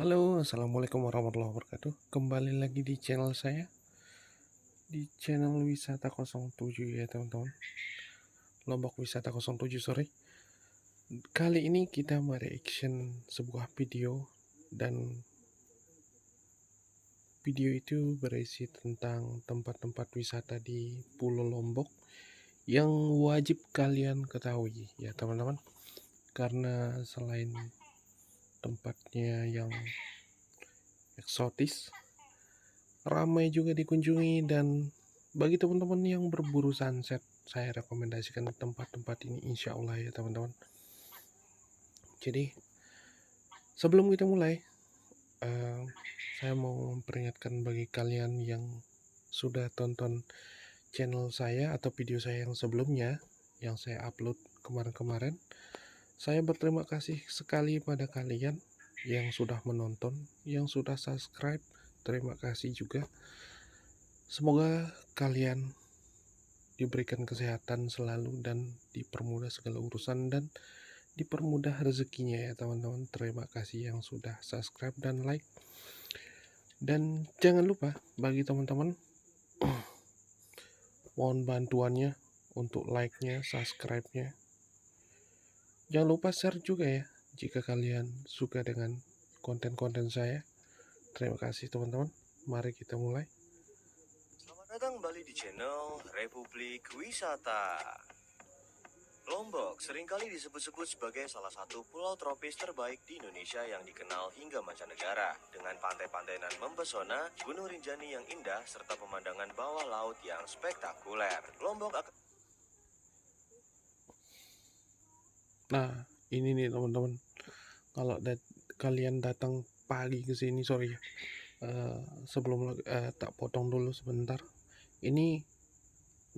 Halo, assalamualaikum warahmatullahi wabarakatuh. Kembali lagi di channel saya, di channel Wisata 07 ya teman-teman. Lombok Wisata 07, sorry. Kali ini kita mereaction sebuah video, dan video itu berisi tentang tempat-tempat wisata di Pulau Lombok yang wajib kalian ketahui ya teman-teman. Karena selain tempatnya yang eksotis, ramai juga dikunjungi, dan bagi teman-teman yang berburu sunset, saya rekomendasikan tempat-tempat ini insya Allah ya teman-teman. Jadi sebelum kita mulai, saya mau memperingatkan bagi kalian yang sudah tonton channel saya atau video saya yang sebelumnya yang saya upload kemarin-kemarin, saya berterima kasih sekali pada kalian yang sudah menonton, yang sudah subscribe. Terima kasih juga. Semoga kalian diberikan kesehatan selalu dan dipermudah segala urusan dan dipermudah rezekinya ya teman-teman. Terima kasih yang sudah subscribe dan like. Dan jangan lupa bagi teman-teman, mohon bantuannya untuk like-nya, subscribe-nya. Jangan lupa share juga ya jika kalian suka dengan konten-konten saya. Terima kasih teman-teman. Mari kita mulai. Selamat datang kembali di channel Republik Wisata. Lombok seringkali disebut-sebut sebagai salah satu pulau tropis terbaik di Indonesia yang dikenal hingga mancanegara. Dengan pantai-pantai nan mempesona, Gunung Rinjani yang indah, serta pemandangan bawah laut yang spektakuler. Lombok akan... Nah, ini nih teman-teman. Kalau kalian datang pagi ke sini, sorry ya. Sebelum tak potong dulu sebentar. Ini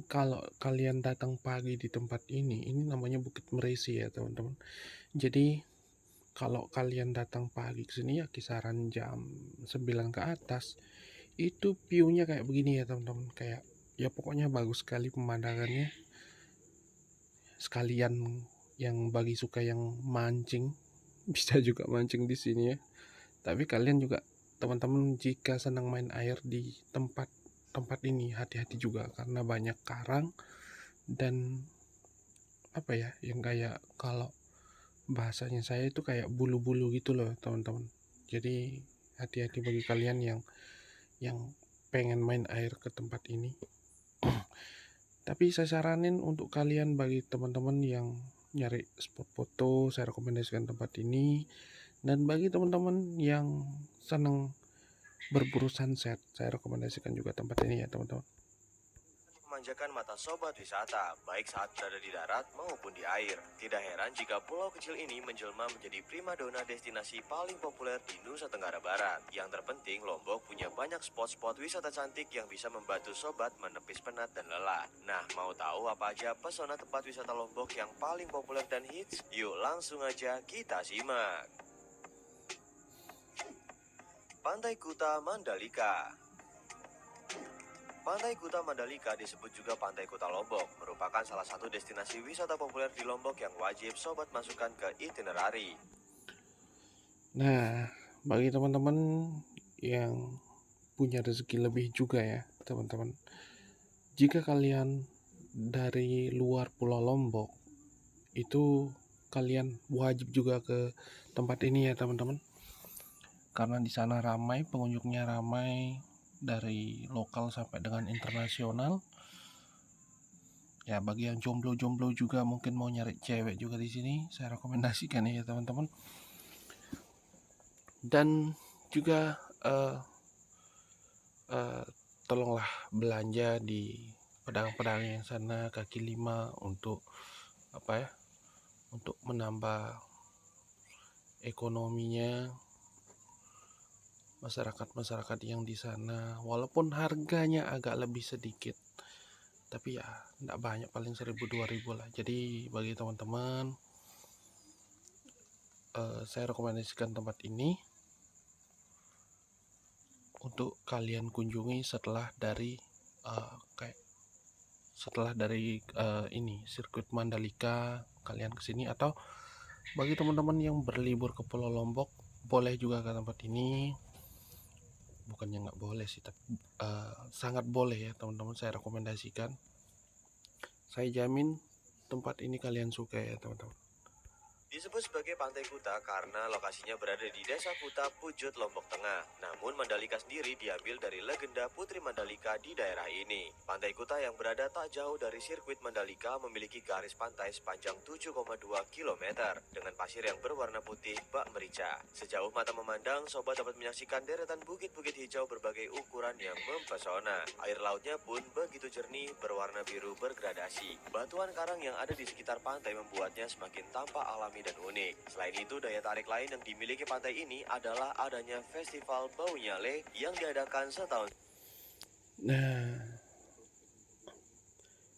kalau kalian datang pagi di tempat ini namanya Bukit Meresi ya teman-teman. Jadi kalau kalian datang pagi ke sini ya kisaran jam 9 ke atas, itu view-nya kayak begini ya teman-teman. Kayak ya pokoknya bagus sekali pemandangannya. Sekalian yang bagi suka yang mancing, bisa juga mancing di sini ya. Tapi kalian juga teman-teman jika senang main air di tempat ini, hati-hati juga karena banyak karang dan apa ya, yang kayak kalau bahasanya saya itu kayak bulu-bulu gitu loh teman-teman. Jadi hati-hati bagi kalian yang pengen main air ke tempat ini. Tapi saya saranin untuk kalian, bagi teman-teman yang nyari spot foto, saya rekomendasikan tempat ini. Dan bagi teman-teman yang senang berburu sunset, saya rekomendasikan juga tempat ini ya teman-teman. memanjakan mata sobat wisata, baik saat berada di darat maupun di air. Tidak heran jika pulau kecil ini menjelma menjadi primadona destinasi paling populer di Nusa Tenggara Barat. Yang terpenting, Lombok punya banyak spot-spot wisata cantik yang bisa membantu sobat menepis penat dan lelah. Nah, mau tahu apa aja pesona tempat wisata Lombok yang paling populer dan hits? Yuk langsung aja kita simak. Pantai Kuta Mandalika. Pantai Kuta Mandalika disebut juga Pantai Kuta Lombok, merupakan salah satu destinasi wisata populer di Lombok yang wajib sobat masukkan ke itinerari. Nah, bagi teman-teman yang punya rezeki lebih juga ya teman-teman, jika kalian dari luar Pulau Lombok, itu kalian wajib juga ke tempat ini ya teman-teman. Karena di sana ramai, pengunjungnya ramai, dari lokal sampai dengan internasional. Ya bagi yang jomblo-jomblo juga mungkin mau nyari cewek juga di sini, saya rekomendasikan ya teman-teman. Dan juga tolonglah belanja di pedang-pedang yang sana, kaki lima, untuk apa ya, untuk menambah ekonominya masyarakat yang di sana. Walaupun harganya agak lebih sedikit, tapi ya tidak banyak, paling 1.000-2.000 lah. Jadi bagi teman-teman, saya rekomendasikan tempat ini untuk kalian kunjungi setelah dari ini sirkuit Mandalika, kalian kesini. Atau bagi teman-teman yang berlibur ke Pulau Lombok, boleh juga ke tempat ini. Bukannya nggak boleh sih, tapi sangat boleh ya teman-teman, saya rekomendasikan. Saya jamin tempat ini kalian suka ya teman-teman. Disebut sebagai Pantai Kuta karena lokasinya berada di Desa Kuta, Pujut, Lombok Tengah. Namun Mandalika sendiri diambil dari legenda Putri Mandalika di daerah ini. Pantai Kuta yang berada tak jauh dari sirkuit Mandalika memiliki garis pantai sepanjang 7,2 km dengan pasir yang berwarna putih bak merica. Sejauh mata memandang, sobat dapat menyaksikan deretan bukit-bukit hijau berbagai ukuran yang mempesona. Air lautnya pun begitu jernih berwarna biru bergradasi. Batuan karang yang ada di sekitar pantai membuatnya semakin tampak alami dan unik. Selain itu, daya tarik lain yang dimiliki pantai ini adalah adanya Festival Bau Nyale yang diadakan setahun. Nah,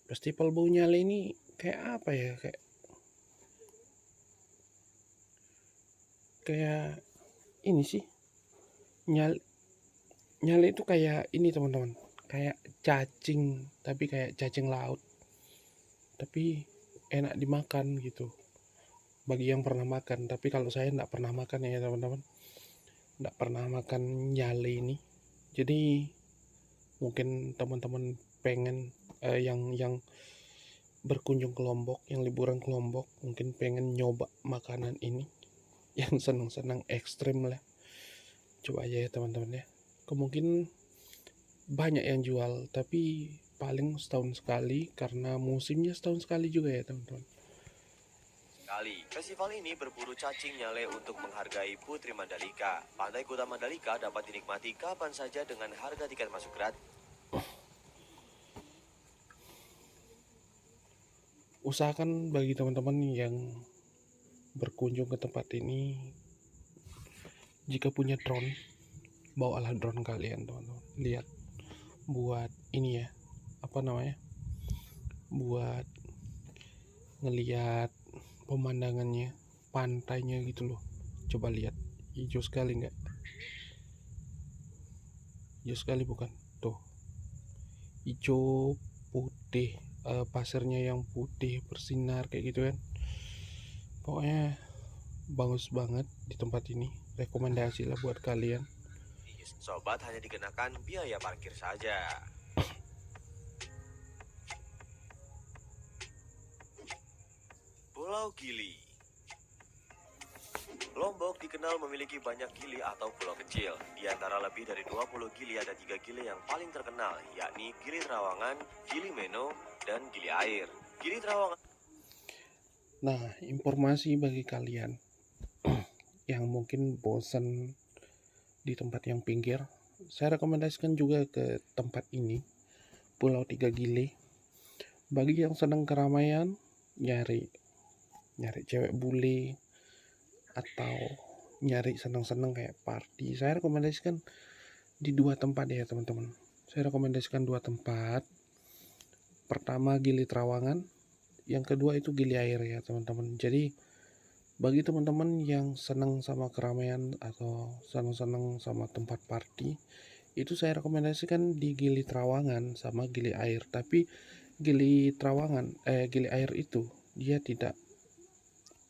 festival Bau Nyale ini kayak apa ya? Kayak ini sih. Nyale itu kayak ini teman-teman. Kayak cacing, tapi kayak cacing laut. Tapi enak dimakan gitu. Bagi yang pernah makan, tapi kalau saya nggak pernah makan ya teman-teman, nggak pernah makan nyale ini. Jadi mungkin teman-teman pengen yang berkunjung ke Lombok, yang liburan ke Lombok, mungkin pengen nyoba makanan ini, yang senang-senang ekstrim lah, coba aja ya teman-teman ya. Kemungkinan banyak yang jual, tapi paling setahun sekali karena musimnya setahun sekali juga ya teman-teman. Festival ini berburu cacing nyale untuk menghargai Putri Mandalika. Pantai Kuta Mandalika dapat dinikmati kapan saja dengan harga tiket masuk gratis. Usahakan bagi teman-teman yang berkunjung ke tempat ini, jika punya drone, bawalah drone kalian teman-teman. Lihat, buat ini ya, apa namanya, buat ngelihat pemandangannya, pantainya gitu loh. Coba lihat, hijau sekali nggak? Hijau sekali bukan? Tuh, hijau putih, pasirnya yang putih bersinar kayak gitu kan. Pokoknya bagus banget di tempat ini. Rekomendasi lah buat kalian. Sobat hanya dikenakan biaya parkir saja. Pulau Gili. Lombok dikenal memiliki banyak gili atau pulau kecil. Di antara lebih dari 20 gili ada 3 gili yang paling terkenal, yakni Gili Trawangan, Gili Meno, dan Gili Air. Gili Trawangan. Nah, informasi bagi kalian yang mungkin bosan di tempat yang pinggir, saya rekomendasikan juga ke tempat ini, Pulau Tiga Gili. Bagi yang senang keramaian, nyari cewek bule, atau nyari seneng-seneng kayak party, saya rekomendasikan di dua tempat ya teman-teman. Saya rekomendasikan dua tempat. Pertama Gili Trawangan, yang kedua itu Gili Air ya teman-teman. Jadi bagi teman-teman yang senang sama keramaian atau senang-senang sama tempat party, itu saya rekomendasikan di Gili Trawangan sama Gili Air. Tapi Gili Air itu dia tidak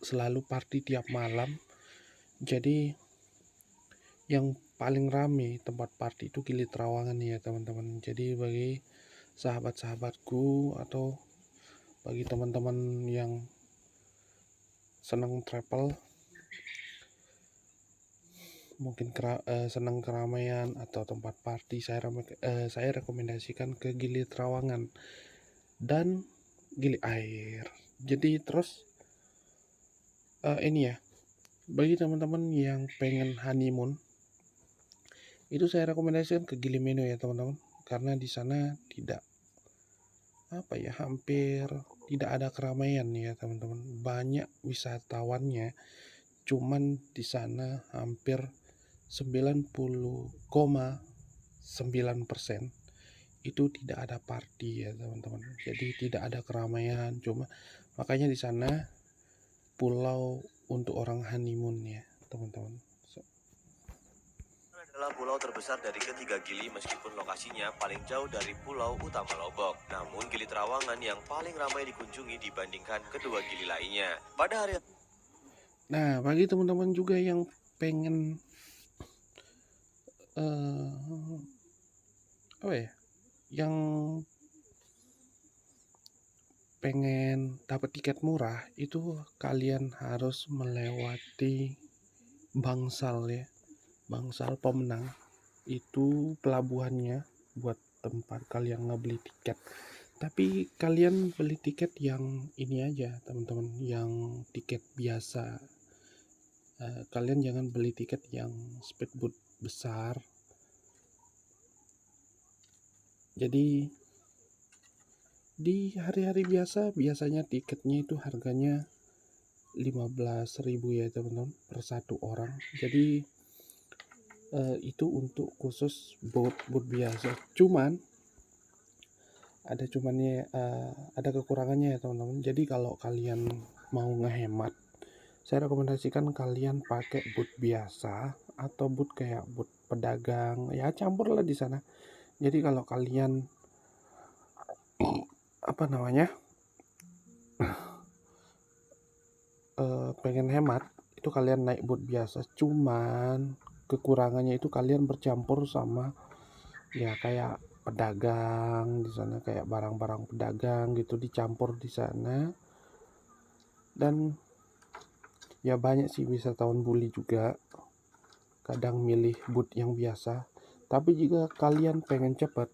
selalu party tiap malam. Jadi yang paling rame tempat party itu Gili Trawangan ya teman-teman. Jadi bagi sahabat-sahabatku atau bagi teman-teman yang senang travel, mungkin senang keramaian atau tempat party, saya rekomendasikan ke Gili Trawangan dan Gili Air. Jadi terus ini ya, bagi teman-teman yang pengen honeymoon, itu saya rekomendasikan ke Gili Meno ya teman-teman, karena di sana tidak hampir tidak ada keramaian ya teman-teman. Banyak wisatawannya, cuman di sana hampir 90,9% itu tidak ada party ya teman-teman. Jadi tidak ada keramaian, cuma makanya di sana pulau untuk orang honeymoon ya teman-teman. Adalah pulau terbesar dari ketiga gili meskipun lokasinya paling jauh dari pulau utama Lombok. Namun Gili Trawangan yang paling ramai dikunjungi dibandingkan kedua gili lainnya. Pada hari Nah, bagi teman-teman juga yang pengen apa ya, yang pengen dapat tiket murah itu kalian harus melewati Bangsal ya. Bangsal Pemenang itu pelabuhannya buat tempat kalian ngebeli tiket. Tapi kalian beli tiket yang ini aja teman-teman, yang tiket biasa. Kalian jangan beli tiket yang speedboat besar. Jadi di hari-hari biasa biasanya tiketnya itu harganya 15.000 ya teman-teman per satu orang. Jadi itu untuk khusus boat biasa. Cuman ada kekurangannya ya teman-teman. Jadi kalau kalian mau ngehemat, saya rekomendasikan kalian pakai boot biasa atau boot kayak boot pedagang, ya campur lah di sana. Jadi kalau kalian pengen hemat, itu kalian naik boot biasa. Cuman kekurangannya itu kalian bercampur sama ya kayak pedagang di sana, kayak barang-barang pedagang gitu dicampur di sana. Dan ya banyak sih wisatawan bully juga kadang milih boot yang biasa. Tapi jika kalian pengen cepat,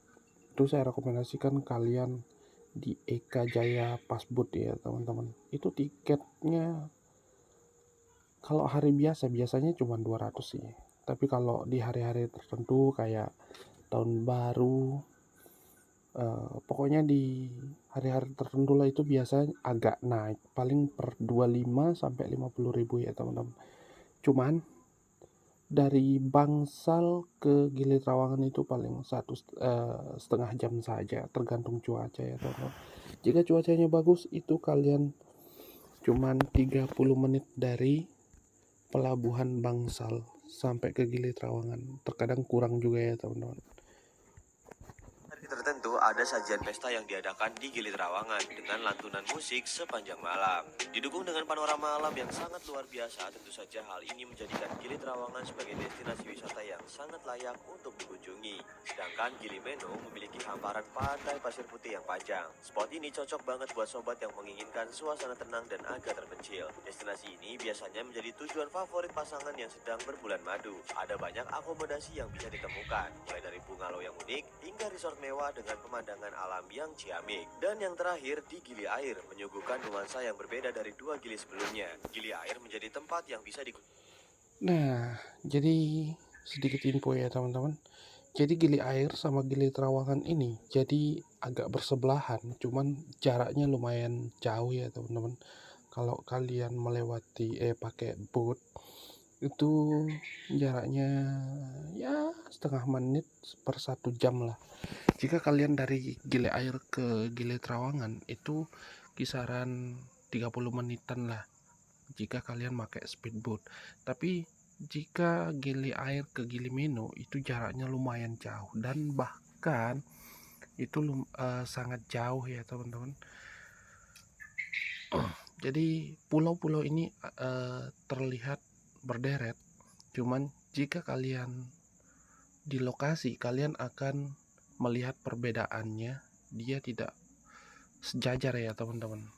itu saya rekomendasikan kalian di Eka Jaya Pasboot ya teman-teman. Itu tiketnya kalau hari biasa biasanya cuma 200 sih. Tapi kalau di hari-hari tertentu kayak tahun baru, pokoknya di hari-hari tertentu lah itu biasanya agak naik, paling per 25 sampai 50.000 ya teman-teman. Cuman dari Bangsal ke Gili Trawangan itu paling setengah jam saja, tergantung cuaca ya teman-teman. Jika cuacanya bagus itu kalian cuman 30 menit dari pelabuhan Bangsal sampai ke Gili Trawangan. Terkadang kurang juga ya teman-teman. Hari tertentu ada sajian pesta yang diadakan di Gili Trawangan dengan lantunan musik sepanjang malam. Didukung dengan panorama alam yang sangat luar biasa, tentu saja hal ini menjadikan Gili Trawangan sebagai destinasi wisata yang sangat layak untuk dikunjungi. Sedangkan Gili Meno memiliki hamparan pantai pasir putih yang panjang. Spot ini cocok banget buat sobat yang menginginkan suasana tenang dan agak terpencil. Destinasi ini biasanya menjadi tujuan favorit pasangan yang sedang berbulan madu. Ada banyak akomodasi yang bisa ditemukan, mulai dari bungalow yang unik hingga resort mewah dengan pemandangan alam yang ciamik. Dan yang terakhir, di Gili Air menyuguhkan nuansa yang berbeda dari dua Gili sebelumnya. Gili Air menjadi tempat yang bisa Nah, jadi sedikit info ya teman-teman. Jadi Gili Air sama Gili Trawangan ini jadi agak bersebelahan, cuman jaraknya lumayan jauh ya teman-teman. Kalau kalian pakai boat itu jaraknya ya setengah menit per 1 jam lah. Jika kalian dari Gili Air ke Gili Trawangan itu kisaran 30 menitan lah jika kalian pakai speedboat. Tapi jika Gili Air ke Gili Meno itu jaraknya lumayan jauh dan bahkan itu sangat jauh ya teman-teman. Jadi pulau-pulau ini terlihat berderet. Cuman jika kalian di lokasi kalian akan melihat perbedaannya, dia tidak sejajar ya teman-teman.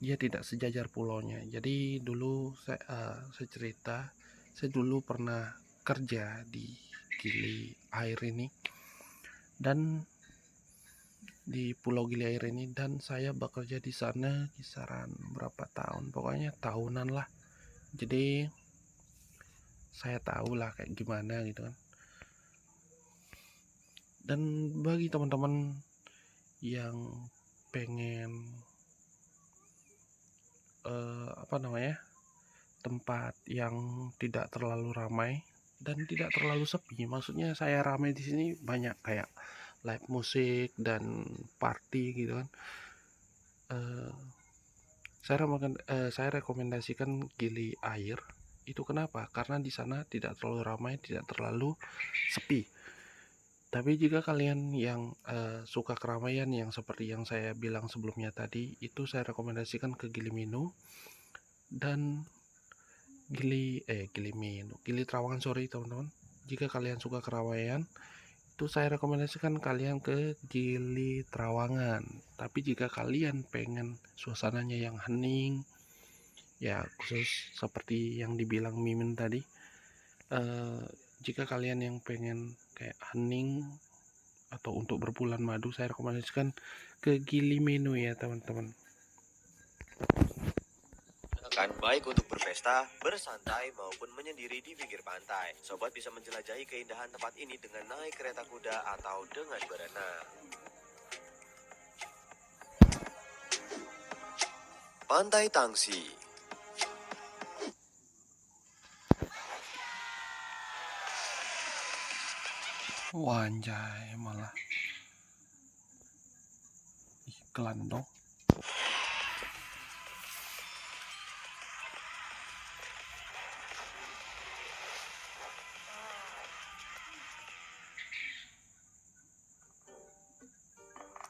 Dia tidak sejajar pulaunya. Jadi dulu saya cerita, saya dulu pernah kerja di Gili Air ini dan di Pulau Gili Air ini, dan saya bekerja di sana kisaran berapa tahun, pokoknya tahunan lah. Jadi saya tahu lah kayak gimana gitu kan. Dan bagi teman-teman yang pengen tempat yang tidak terlalu ramai dan tidak terlalu sepi, maksudnya saya ramai di sini banyak kayak live musik dan party gitu kan. Saya rekomendasikan Gili Air. Itu kenapa? Karena di sana tidak terlalu ramai, tidak terlalu sepi. Tapi jika kalian yang suka keramaian yang seperti yang saya bilang sebelumnya tadi, itu saya rekomendasikan ke Gili Meno. Dan Gili Trawangan, sorry teman-teman. Jika kalian suka keramaian, itu saya rekomendasikan kalian ke Gili Trawangan. Tapi jika kalian pengen suasananya yang hening, ya khusus seperti yang dibilang Mimin tadi, jika kalian yang pengen kayak hening atau untuk berbulan madu, saya rekomendasikan ke Gili Menu ya teman-teman. Kan baik untuk berpesta, bersantai maupun menyendiri di pinggir pantai. Sobat bisa menjelajahi keindahan tempat ini dengan naik kereta kuda atau dengan berenang. Pantai Tangsi. Wanjay, malah iklan dong.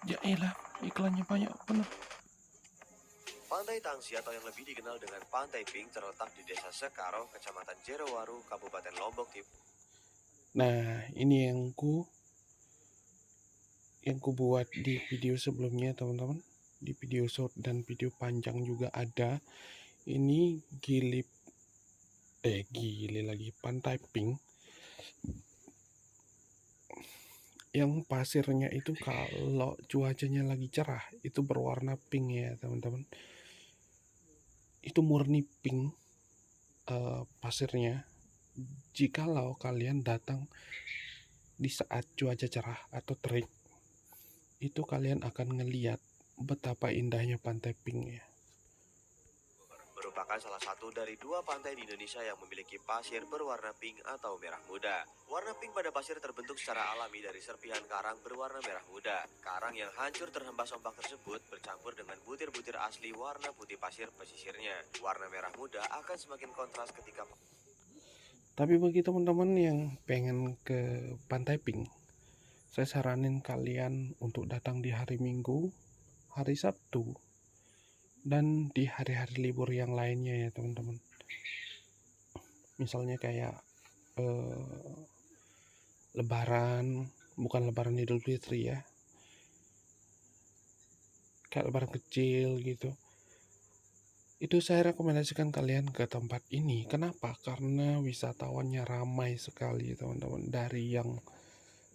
Ya elah, iklannya banyak bener. Pantai Tangsi atau yang lebih dikenal dengan Pantai Pink terletak di Desa Sekarong, Kecamatan Jerowaru, Kabupaten Lombok Timur. Nah, ini yang ku buat di video sebelumnya teman-teman. Di video short dan video panjang juga ada. Ini gili lagi Pantai Pink. Yang pasirnya itu kalau cuacanya lagi cerah itu berwarna pink ya teman-teman. Itu murni pink pasirnya. Jikalau kalian datang di saat cuaca cerah atau terik, itu kalian akan ngeliat betapa indahnya Pantai Pink ya. Merupakan salah satu dari 2 pantai di Indonesia yang memiliki pasir berwarna pink atau merah muda. Warna pink pada pasir terbentuk secara alami dari serpihan karang berwarna merah muda. Karang yang hancur terhempas ombak tersebut bercampur dengan butir-butir asli warna putih pasir pesisirnya. Warna merah muda akan semakin kontras ketika... Tapi bagi teman-teman yang pengen ke Pantai Pink, saya saranin kalian untuk datang di hari Minggu, hari Sabtu, dan di hari-hari libur yang lainnya ya teman-teman. Misalnya kayak Lebaran, bukan Lebaran Idul Fitri ya, kayak Lebaran kecil gitu. Itu saya rekomendasikan kalian ke tempat ini. Kenapa? Karena wisatawannya ramai sekali teman-teman.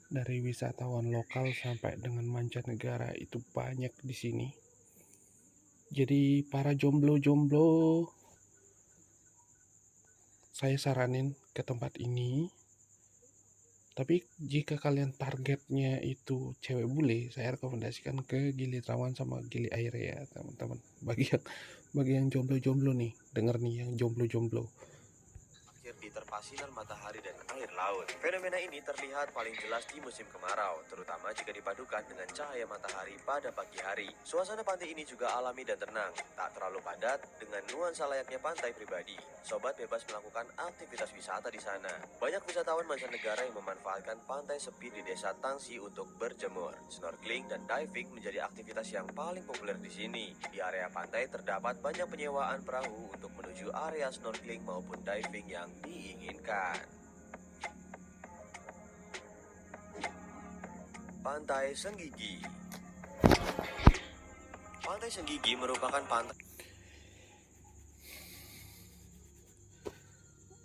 Dari wisatawan lokal sampai dengan mancanegara itu banyak di sini. Jadi para jomblo-jomblo, saya saranin ke tempat ini. Tapi jika kalian targetnya itu cewek bule, saya rekomendasikan ke Gili Trawangan sama Gili Air ya teman-teman. Bagi yang jomblo-jomblo nih, denger nih yang jomblo-jomblo. di terpasinan matahari dan air laut. Fenomena ini terlihat paling jelas di musim kemarau, terutama jika dipadukan dengan cahaya matahari pada pagi hari. Suasana pantai ini juga alami dan tenang, tak terlalu padat dengan nuansa layaknya pantai pribadi. Sobat bebas melakukan aktivitas wisata di sana. Banyak wisatawan mancanegara yang memanfaatkan pantai sepi di Desa Tangsi untuk berjemur. Snorkeling dan diving menjadi aktivitas yang paling populer di sini. Di area pantai terdapat banyak penyewaan perahu untuk menuju area snorkeling maupun diving yang diinginkan. Pantai Senggigi. Pantai Senggigi merupakan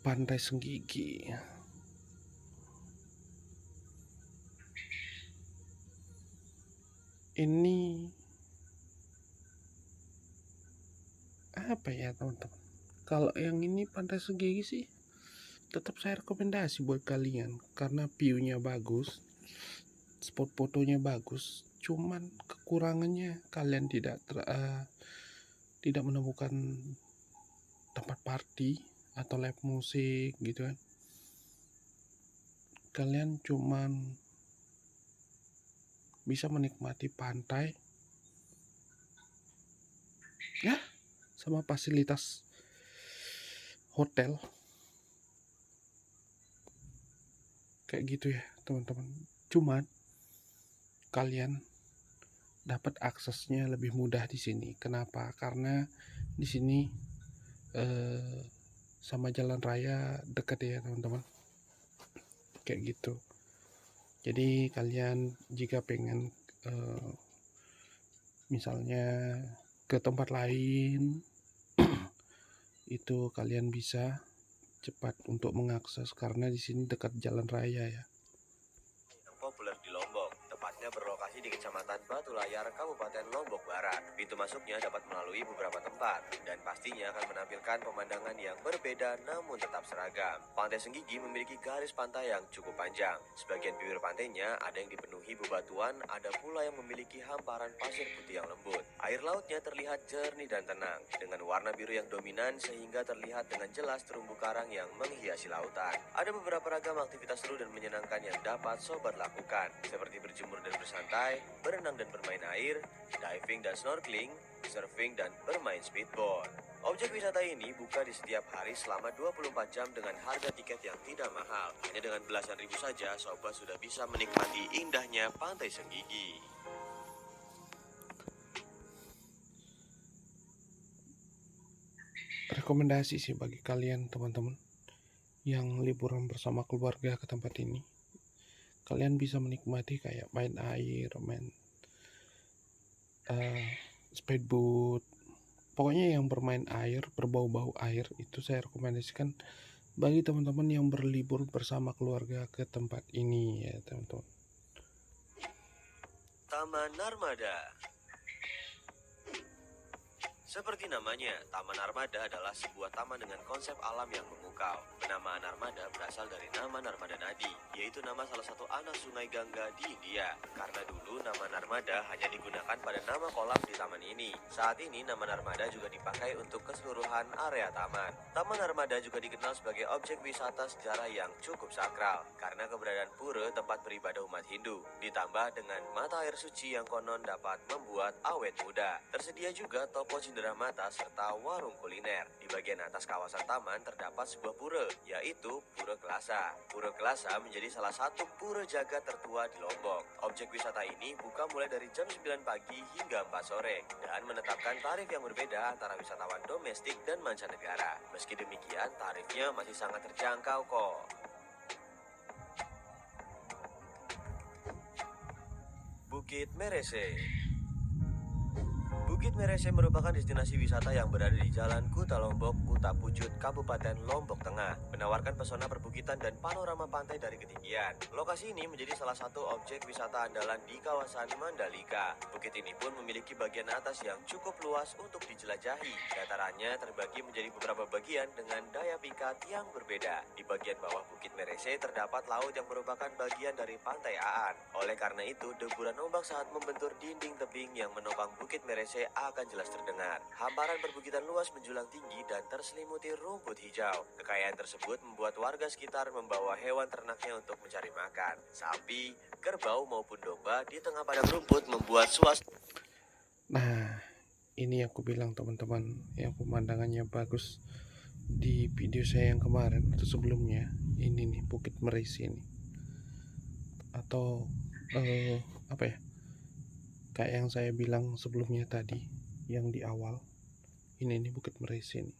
Pantai Senggigi. Ini apa ya teman-teman? Kalau yang ini Pantai Senggigi sih tetap saya rekomendasi buat kalian karena view-nya bagus, spot fotonya bagus. Cuman kekurangannya kalian tidak menemukan tempat party atau live musik gitu kan. Kalian cuman bisa menikmati pantai ya sama fasilitas hotel kayak gitu ya teman-teman. Cuman kalian dapat aksesnya lebih mudah di sini. Kenapa? Karena di sini sama jalan raya dekat ya teman-teman, kayak gitu. Jadi kalian jika pengen misalnya ke tempat lain itu kalian bisa cepat untuk mengakses karena di sini dekat jalan raya ya. Yang populer di Lombok, tepatnya berlokasi di Kecamatan Batu Layar, Kabupaten Lombok Barat. Pintu masuknya dapat melalui beberapa tempat, dan pastinya akan menampilkan pemandangan yang berbeda namun tetap seragam. Pantai Senggigi memiliki garis pantai yang cukup panjang. Sebagian bibir pantainya ada yang dipenuhi bebatuan, ada pula yang memiliki hamparan pasir putih yang lembut. Air lautnya terlihat jernih dan tenang, dengan warna biru yang dominan sehingga terlihat dengan jelas terumbu karang yang menghiasi lautan. Ada beberapa ragam aktivitas seru dan menyenangkan yang dapat sobat lakukan, seperti berjemur dan bersantai, berenang dan bermain air, diving dan snorkeling, surfing dan bermain speedboat. Objek wisata ini buka di setiap hari selama 24 jam dengan harga tiket yang tidak mahal. Hanya dengan belasan ribu saja, sobat sudah bisa menikmati indahnya Pantai Senggigi. Rekomendasi sih bagi kalian teman-teman yang liburan bersama keluarga ke tempat ini, kalian bisa menikmati kayak main air, main speedboat, pokoknya yang bermain air, berbau-bau air, itu saya rekomendasikan bagi teman-teman yang berlibur bersama keluarga ke tempat ini ya teman-teman. Taman Narmada. Seperti namanya, Taman Narmada adalah sebuah taman dengan konsep alam yang memukau. Penamaan Narmada berasal dari nama Narmada Nadi, yaitu nama salah satu anak sungai Gangga di India. Karena dulu nama Narmada hanya digunakan pada nama kolam di taman ini. Saat ini nama Narmada juga dipakai untuk keseluruhan area taman. Taman Narmada juga dikenal sebagai objek wisata sejarah yang cukup sakral, karena keberadaan pura tempat beribadah umat Hindu, ditambah dengan mata air suci yang konon dapat membuat awet muda. Tersedia juga toko cindera mata serta warung kuliner. Di bagian atas kawasan taman terdapat sebuah pura, yaitu Pura Kelasa. Pura Kelasa menjadi salah satu pura jagat tertua di Lombok. Objek wisata ini buka mulai dari jam 9 pagi hingga 4 sore dan menetapkan tarif yang berbeda antara wisatawan domestik dan mancanegara. Meski demikian, tarifnya masih sangat terjangkau kok. Bukit Merese. Bukit Merese merupakan destinasi wisata yang berada di Jalan Kuta Lombok, Kuta Pucut, Kabupaten Lombok Tengah, menawarkan pesona perbukitan dan panorama pantai dari ketinggian. Lokasi ini menjadi salah satu objek wisata andalan di kawasan Mandalika. Bukit ini pun memiliki bagian atas yang cukup luas untuk dijelajahi. Datarannya terbagi menjadi beberapa bagian dengan daya pikat yang berbeda. Di bagian bawah Bukit Merese terdapat laut yang merupakan bagian dari Pantai Aan. Oleh karena itu, deburan ombak saat membentur dinding tebing yang menopang Bukit Merese akan jelas terdengar. Hamparan perbukitan luas menjulang tinggi dan terselimuti rumput hijau. Kekayaan tersebut membuat warga sekitar membawa hewan ternaknya untuk mencari makan. Sapi, kerbau maupun domba di tengah padang rumput membuat suasana. Nah, ini yang aku bilang teman-teman, yang pemandangannya bagus di video saya yang kemarin atau sebelumnya. Ini nih Bukit Merisi ini, atau apa ya, kayak yang saya bilang sebelumnya tadi yang di awal, ini nih Bukit Merisi ini.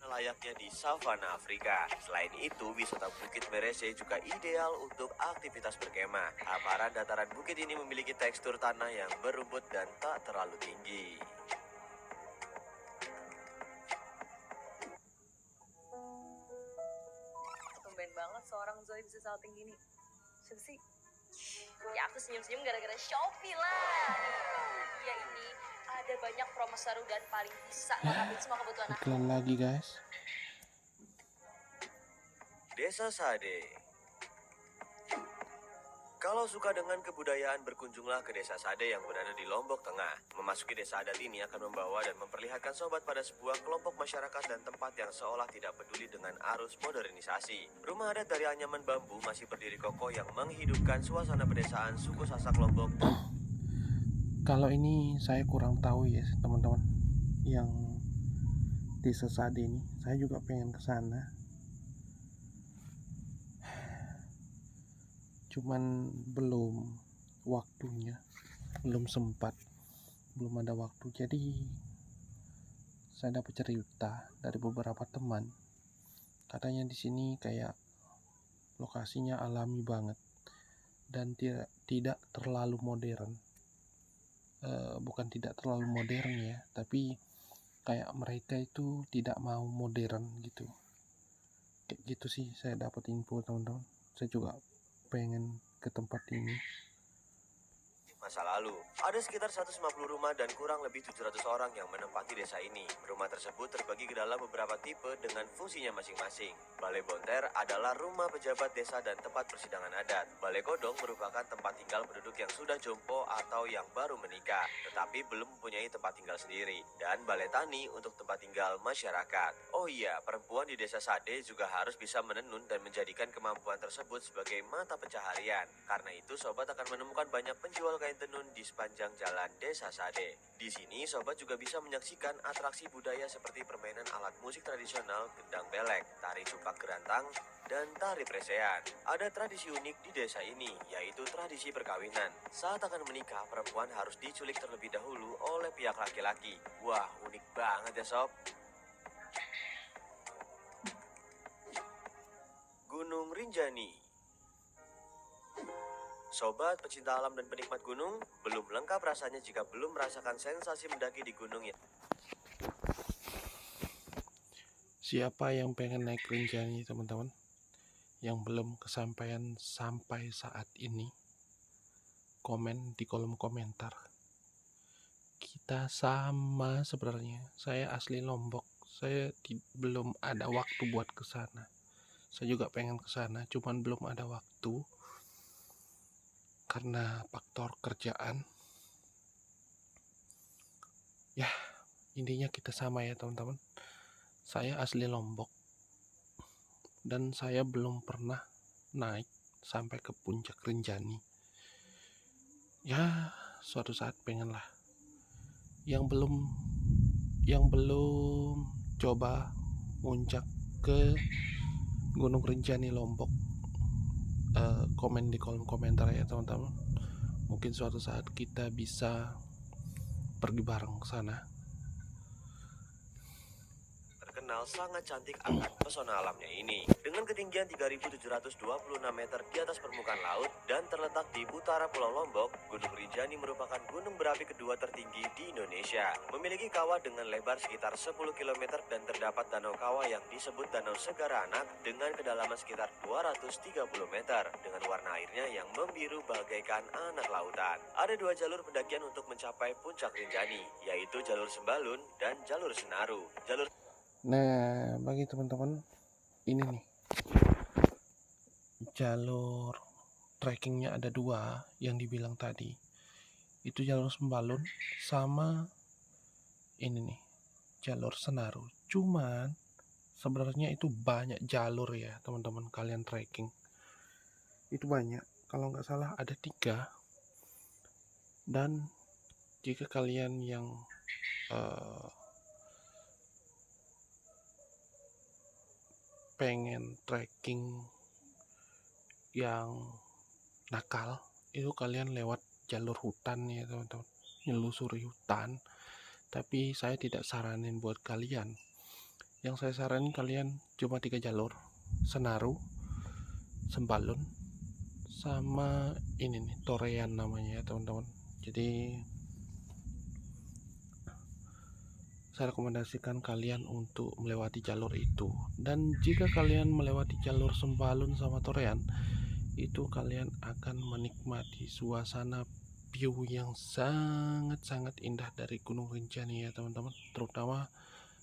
Layaknya di savana Afrika. Selain itu, wisata Bukit Merese juga ideal untuk aktivitas berkemah. Hamparan dataran bukit ini memiliki tekstur tanah yang berumput dan tak terlalu tinggi. Tumben banget seorang Zoe bisa salting gini. Siapa sih? Ya aku senyum-senyum gara-gara Shopee lah. Iya ini ada banyak promo seru dan paling bisa lengkapin semua kebutuhan aku. Iklan lagi guys. Desa Sade. Kalau suka dengan kebudayaan, berkunjunglah ke Desa Sade yang berada di Lombok Tengah. Memasuki desa adat ini akan membawa dan memperlihatkan sobat pada sebuah kelompok masyarakat dan tempat yang seolah tidak peduli dengan arus modernisasi. Rumah adat dari anyaman bambu masih berdiri kokoh yang menghidupkan suasana pedesaan suku Sasak Lombok. Kalau ini saya kurang tahu ya teman-teman, yang Desa Sade ini saya juga pengen ke sana, cuman belum waktunya, belum sempat, belum ada waktu. Jadi saya dapat cerita dari beberapa teman Katanya di sini kayak lokasinya alami banget dan tidak terlalu modern. Bukan tidak terlalu modern ya, tapi kayak mereka itu tidak mau modern gitu. Kayak gitu sih saya dapat info teman-teman. Saya juga pengen ke tempat ini. Masa lalu, ada sekitar 150 rumah dan kurang lebih 700 orang yang menempati desa ini. Rumah tersebut terbagi ke dalam beberapa tipe dengan fungsinya masing-masing. Balai Bonter adalah rumah pejabat desa dan tempat persidangan adat. Balai Godong merupakan tempat tinggal penduduk yang sudah jompo atau yang baru menikah, tetapi belum mempunyai tempat tinggal sendiri. Dan Balai Tani untuk tempat tinggal masyarakat. Oh iya, perempuan di desa Sade juga harus bisa menenun dan menjadikan kemampuan tersebut sebagai mata pencaharian. Karena itu, sobat akan menemukan banyak penjual kain tenun di sepanjang jalan Desa Sade. Di sini, sobat juga bisa menyaksikan atraksi budaya seperti permainan alat musik tradisional gendang belek, tari cupak gerantang, dan tari presean. Ada tradisi unik di desa ini, yaitu tradisi perkawinan. Saat akan menikah, perempuan harus diculik terlebih dahulu oleh pihak laki-laki. Wah, unik banget ya sob. Gunung Rinjani. Sobat pecinta alam dan penikmat gunung, belum lengkap rasanya jika belum merasakan sensasi mendaki di gunung ya. Siapa yang pengen naik Rinjani teman-teman, yang belum kesampaian sampai saat ini, komen di kolom komentar. Kita sama sebenarnya. Saya asli Lombok. Saya belum ada waktu buat ke sana. Saya juga pengen ke sana, cuman belum ada waktu karena faktor kerjaan. Ya, intinya kita sama ya teman-teman. Saya asli Lombok dan saya belum pernah naik sampai ke puncak Rinjani. Ya, suatu saat pengen lah. Yang belum coba puncak ke Gunung Rinjani Lombok, komen di kolom komentar ya teman-teman. Mungkin suatu saat kita bisa pergi bareng ke sana. Terkenal sangat cantik akan pesona alamnya ini. Dengan ketinggian 3.726 meter di atas permukaan laut dan terletak di utara Pulau Lombok, Gunung Rinjani merupakan gunung berapi kedua tertinggi di Indonesia. Memiliki kawah dengan lebar sekitar 10 km dan terdapat danau kawah yang disebut Danau Segara Anak dengan kedalaman sekitar 230 meter dengan warna airnya yang membiru bagaikan anak lautan. Ada dua jalur pendakian untuk mencapai puncak Rinjani, yaitu jalur Sembalun dan jalur Senaru. Nah, bagi teman-teman, ini nih jalur trekkingnya ada dua yang dibilang tadi. Itu jalur Sembalun sama ini nih jalur Senaru. Cuman sebenarnya itu banyak jalur ya teman-teman, kalian trekking itu banyak. Kalau nggak salah ada 3. Dan jika kalian yang pengen trekking yang nakal, itu kalian lewat jalur hutan ya teman-teman, nyelusuri hutan. Tapi saya tidak saranin buat kalian. Yang saya saranin kalian cuma 3 jalur, Senaru, Sembalun, sama ini nih Torean namanya ya teman-teman. Jadi saya rekomendasikan kalian untuk melewati jalur itu. Dan jika kalian melewati jalur Sembalun sama Torean, itu kalian akan menikmati suasana view yang sangat-sangat indah dari Gunung Rinjani ya teman-teman. Terutama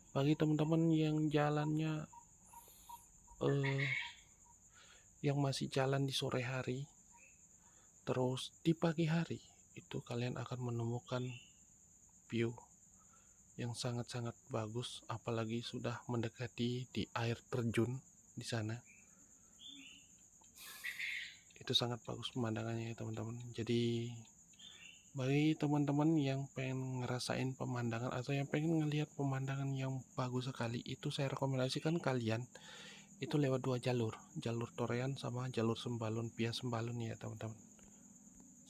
bagi teman-teman yang jalannya yang masih jalan di sore hari, terus di pagi hari, itu kalian akan menemukan view yang sangat-sangat bagus, apalagi sudah mendekati di air terjun di sana. Itu sangat bagus pemandangannya ya teman-teman. Jadi bagi teman-teman yang pengen ngerasain pemandangan atau yang pengen ngelihat pemandangan yang bagus sekali, itu saya rekomendasikan kalian itu lewat 2 jalur Torean sama jalur Sembalun via Sembalun ya teman-teman.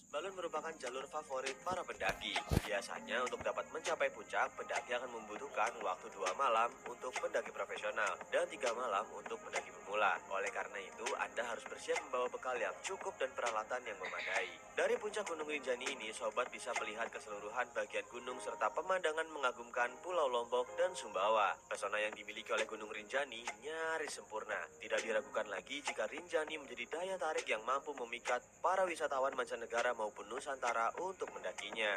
Sembalun merupakan merupakan jalur favorit para pendaki. Biasanya untuk dapat mencapai puncak, pendaki akan membutuhkan waktu 2 malam untuk pendaki profesional dan 3 malam untuk pendaki pemula. Oleh karena itu, Anda harus bersiap membawa bekal yang cukup dan peralatan yang memadai. Dari puncak Gunung Rinjani ini, sobat bisa melihat keseluruhan bagian gunung serta pemandangan mengagumkan Pulau Lombok dan Sumbawa. Pesona yang dimiliki oleh Gunung Rinjani nyaris sempurna. Tidak diragukan lagi jika Rinjani menjadi daya tarik yang mampu memikat para wisatawan mancanegara maupun Nusantara untuk mendakinya.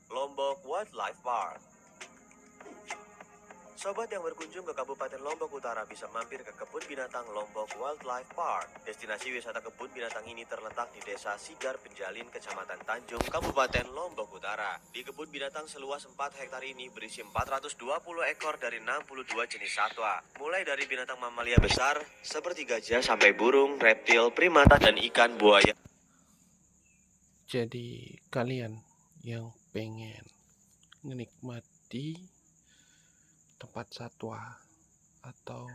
Lombok Wildlife Park. Sobat yang berkunjung ke Kabupaten Lombok Utara bisa mampir ke Kebun Binatang Lombok Wildlife Park. Destinasi wisata kebun binatang ini terletak di Desa Sigar Penjalin, Kecamatan Tanjung, Kabupaten Lombok Utara. Di kebun binatang seluas 4 hektar ini berisi 420 ekor dari 62 jenis satwa. Mulai dari binatang mamalia besar seperti gajah sampai burung, reptil, primata, dan ikan buaya. Jadi kalian yang pengen menikmati tempat satwa atau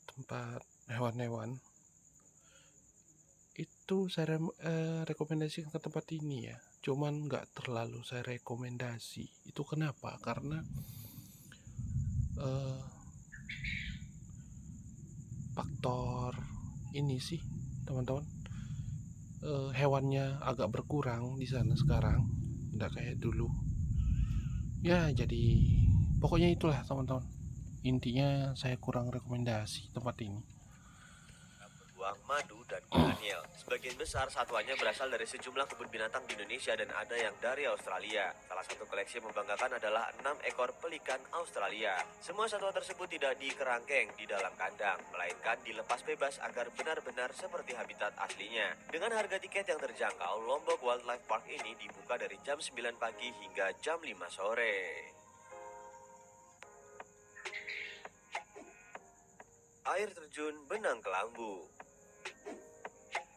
tempat hewan-hewan, itu saya rekomendasikan ke tempat ini ya. Cuman nggak terlalu saya rekomendasi. Itu kenapa? Karena faktor ini sih teman-teman, hewannya agak berkurang di sana sekarang, nggak kayak dulu ya. Jadi pokoknya itulah teman-teman, intinya saya kurang rekomendasi tempat ini. Beruang, madu, dan kuda Nil. Sebagian besar satwanya berasal dari sejumlah kebun binatang di Indonesia dan ada yang dari Australia. Salah satu koleksi yang membanggakan adalah 6 ekor pelikan Australia. Semua satwa tersebut tidak dikerangkeng di dalam kandang, melainkan dilepas bebas agar benar-benar seperti habitat aslinya. Dengan harga tiket yang terjangkau, Lombok Wildlife Park ini dibuka dari jam 9 pagi hingga jam 5 sore. Air terjun Benang Kelambu.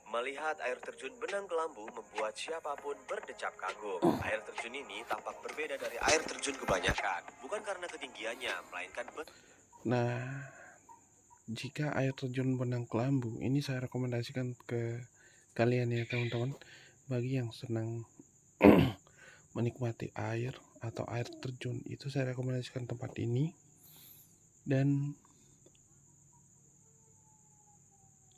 Melihat air terjun Benang Kelambu membuat siapapun berdecak kagum. Air terjun ini tampak berbeda dari air terjun kebanyakan, bukan karena ketinggiannya, melainkan Nah, jika air terjun Benang Kelambu ini saya rekomendasikan ke kalian ya teman-teman, bagi yang senang menikmati air atau air terjun, itu saya rekomendasikan tempat ini. Dan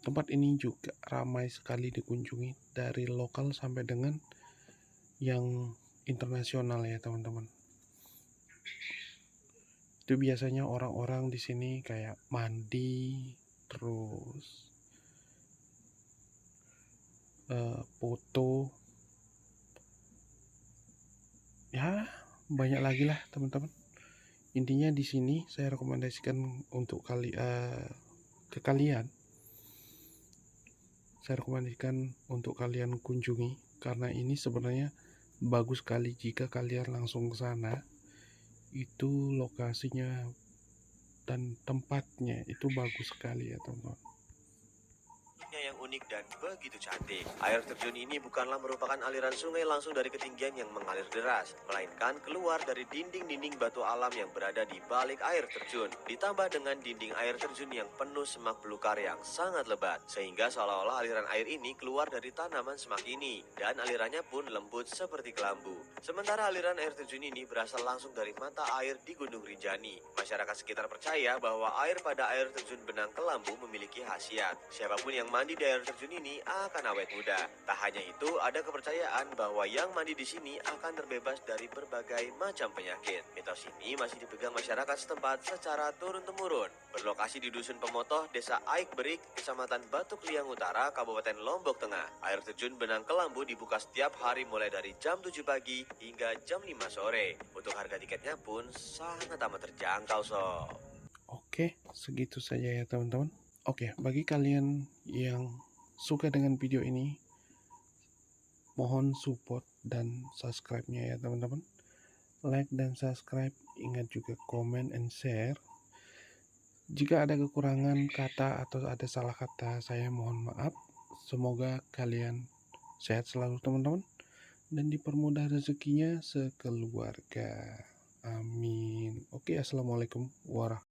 tempat ini juga ramai sekali dikunjungi dari lokal sampai dengan yang internasional ya teman-teman. Itu biasanya orang-orang di sini kayak mandi, terus foto, ya banyak lagi lah teman-teman. Intinya di sini saya rekomendasikan untuk ke kalian. Saya rekomendasikan untuk kalian kunjungi, karena ini sebenarnya bagus sekali jika kalian langsung ke sana. Itu lokasinya dan tempatnya itu bagus sekali ya teman-teman. yang unik dan begitu cantik. Air terjun ini bukanlah merupakan aliran sungai langsung dari ketinggian yang mengalir deras, melainkan keluar dari dinding-dinding batu alam yang berada di balik air terjun, ditambah dengan dinding air terjun yang penuh semak belukar yang sangat lebat, sehingga seolah-olah aliran air ini keluar dari tanaman semak ini, dan alirannya pun lembut seperti kelambu. Sementara aliran air terjun ini berasal langsung dari mata air di Gunung Rinjani. Masyarakat sekitar percaya bahwa air pada air terjun Benang Kelambu memiliki khasiat. Siapapun yang mandi di air terjun ini akan awet muda. Tak hanya itu, ada kepercayaan bahwa yang mandi di sini akan terbebas dari berbagai macam penyakit. Mitos ini masih dipegang masyarakat setempat secara turun-temurun. Berlokasi di Dusun Pemotoh, Desa Aik Berik, Kecamatan Batu Kliang Utara, Kabupaten Lombok Tengah. Air terjun Benang Kelambu dibuka setiap hari mulai dari jam 7 pagi hingga jam 5 sore. Untuk harga tiketnya pun sangat amat terjangkau, sob. Oke, segitu saja ya teman-teman. Oke, bagi kalian yang suka dengan video ini, mohon support dan subscribe-nya ya teman-teman. Like dan subscribe, ingat juga comment and share. Jika ada kekurangan kata atau ada salah kata, saya mohon maaf. Semoga kalian sehat selalu teman-teman, dan dipermudah rezekinya sekeluarga. Amin. Oke, assalamualaikum warahmatullahi